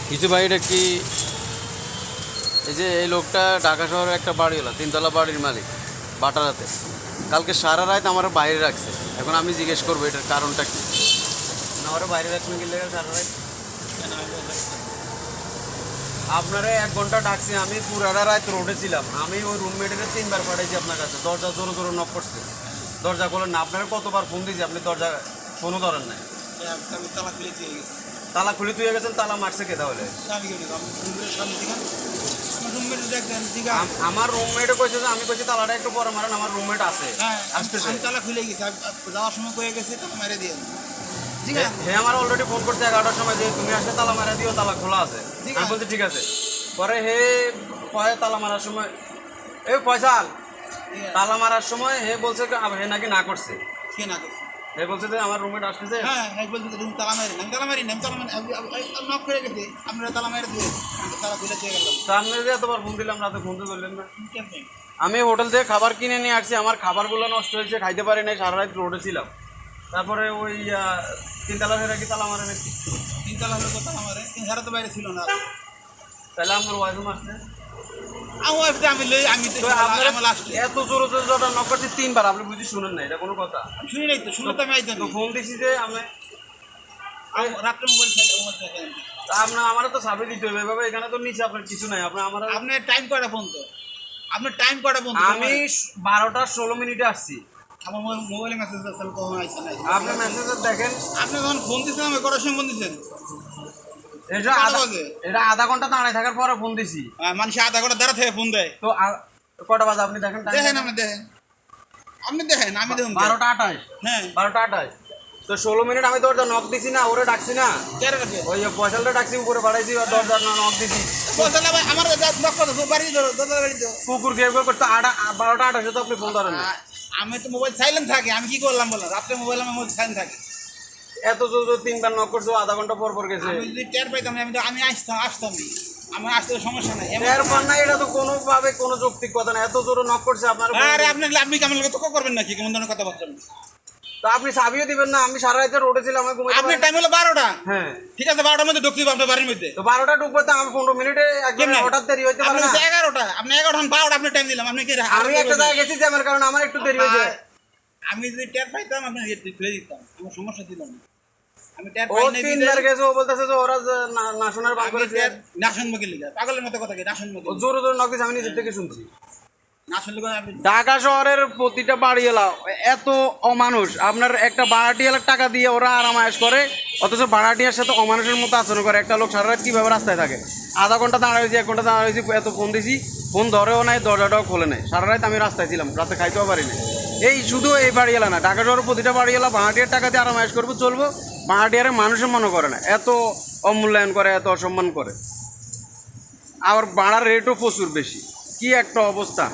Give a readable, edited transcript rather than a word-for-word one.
কিছু ভাই এটা কি এই যে এই লোকটা ঢাকা শহরে একটা বাড়িওয়ালা, তিনতলা বাড়ির মালিক, বাটারাতে কালকে সারা রাত আমার বাইরে রাখছে। এখন আমি জিজ্ঞেস করবো এটার কারণটা কি। আমার বাইরে রাখবেন কি লেগে সারা রাত? আপনারা 1 ঘন্টা ডাকছি, আমি পুরাটা রাত রোডে ছিলাম। আমি ওই রুমমেটের 3বার পাঠাইছি আপনার কাছে, দরজা জোরে জোরে নক করছে, দরজা খোলেন না। আপনারা কতবার ফোন দিয়েছি, আপনি দরজা ফোনও ধরেন নাই। তালা খুলে তুই গেছেন, তালা মারছে কে তাহলে? আমার রুমমেটও কইছে যে আমি কইছি তালাটা একটু পরে মারেন, আমার রুমমেট আছে আসতেছে। তালা খুলে গেছে, যাওয়ার সময় কয়ে গেছে তালা মেরে দিয়ে। হ্যাঁ, আমার অলরেডি ফোন করছে 11টার সময় যে তুমি আসলে তালা মারা দিও, তালা খোলা আছে। আমি বলছি ঠিক আছে। পরে হে কয়ে তালা মারার সময়, এই ফয়সাল তালা মারার সময় হে বলছে হে নাকি না করছে। কে না করছে? হে বলছে যে আমার রুমমেট আসতেছে। হ্যাঁ, বলছে তুমি তালা মারি না, তালা মারি না, তালা নক করে গেছে, আপনারা তালা মেরে দিয়ে তালা খুলে দিয়ে গেলাম। তা আপনি যে এতবার ফোন দিলাম, রাতে ফোন তো করলেন না। আমি হোটেল থেকে খাবার কিনে নিয়ে আসছি, আমার খাবারগুলো নষ্ট হয়েছে, খাইতে পারি নাই, সারা রাত রোডে ছিলাম। তারপরে ওই 3তলা ফেরা কি তালা মারে নাকি? 3তলা হলে তো তালা মারে, 3 তো বাইরে ছিল না। তাহলে আমার ওয়াইফও মারছে। আমি লই, আমি তো আমার লাস্টে এত জোরে জোরে জোরে নক করছি 3বার, আপনি বুঝি শুনেন না? এটা কোনো কথা? শুনি নাই তো, শুনলে তো আমি আইতাম। তো ফোন দিছি যে আমি রাত্রে মোবাইল চাইলে আপনার আমার তো সাবে দিতে হবে এভাবে, এখানে তো নিচে আপনার কিছু নাই। আমার আপনার টাইম কয়টা ফোন তো? আপনার টাইম কয়টা ফোন? আমি 12টা 16 মিনিটে আসছি। আমার মোবাইলে মেসেজ আসছে, কখন আইছে না? আপনি মেসেজ দেখেন। আপনি যখন ফোন দিচ্ছেন, আমি কটার সময় ফোন দিচ্ছেন? এটা আধা ঘন্টা দাঁড়ায় থাকার পরে ফোন দিছি। মানুষ আধা ঘন্টা দাঁড়া থেকে ফোন দেয়। তো কটা বাজে আপনি দেখেন? দেখেন, আপনি দেখেন, আপনি দেখেন, আমি দেখুন 12টা 28। হ্যাঁ, 12টা 28। তো 16 মিনিট আমি দরজা নক দিছি না, ওরে ডাকছি না, কেন রাখে? ওই পয়সালটা ডাকছি, উপরে বাড়াইছি, আর দরজা নক দিছি। আমার নক করো, বাড়ি ধরো, দরজা বাড়ি ধরো। কুকুর গেম করতে 12টা 28 তো আপনি ফোন ধরেন না। আমি তো মোবাইল সাইলেন্ট থাকে, আমি কি করলাম বলো? রাত্রে মোবাইল আমার মোবাইল সাইলেন্ট থাকে। এত জোর 3বার নক করছো, আধা ঘন্টা পর পর গেছে। আমি যদি টের পাইতাম, আমি আসতাম, আমার আসতে সমস্যা নাই। এরপর না, এটা তো কোনোভাবে কোনো যৌক্তিক কথা না। এত জোরে নক করছে আপনার। আরে আপনি কেমন লোক তো করবেন নাকি? কেমন ধরনের কথা বলছেন? তো আপনি চাবিও দিবেন না। আমি সারা রাতে রোডে ছিলাম, আমি ঘুমাইতে আপনার টাইম হলো 12টা। হ্যাঁ, ঠিক আছে, 12টার মধ্যে ঢুকতে হবে আপনার বাড়ির মধ্যে। তো 12টা ঢুকবো, তো আমি 15 মিনিটে একদম হঠাৎ দেরি হইতে পারে না। 11টা, আপনি 11টা 12টা আপনি টাইম দিলাম, আপনি কি? আমি একটা জায়গায় গেছি জ্যামের কারণে আমার একটু দেরি হয়েছে। আমি যদি টের পাইতাম, আপনি ফেলে দিতাম, আমার সমস্যা ছিল না। আমি টের ও পাই নাই, 3বার গেছে, ও বলতেছে যে ওরা না শোনার বাদ করেছে। না শুনবো কি লিগা? পাগলের মতো কথা কি? না শুনবো কি? জোরে জোরে নক দিছে, আমি নিজের থেকে শুনছি। না শুনলে আপনি ঢাকা শহরের প্রতিটা বাড়িওয়ালা এত অমানুষ। আপনার একটা ভাড়াটিয়ালার টাকা দিয়ে ওরা আরামায়েশ করে, অথচ ভাড়াটিয়ার সাথে অমানুষের মতো আচরণ করে। একটা লোক সারা রাত কীভাবে রাস্তায় থাকে? আধা ঘন্টা দাঁড়া হয়েছি, 1 ঘন্টা দাঁড়া হয়েছি, এত ফোন দিছি, ফোন ধরেও নাই, দরজাটাও খোলে নাই। সারা রাত আমি রাস্তায় ছিলাম, রাতে খাইতেও পারিনি। এই শুধু এই বাড়িওয়ালা না, ঢাকা শহরের প্রতিটা বাড়িওয়ালা ভাড়াটিয়ার টাকা দিয়ে আরামায়েশ করবো, চলবো। ভাড়াটিয়ারে মানুষের মনে করে না, এত অমূল্যায়ন করে, এত অসম্মান করে। আর ভাড়ার রেটও প্রচুর বেশি। কি একটা অবস্থা!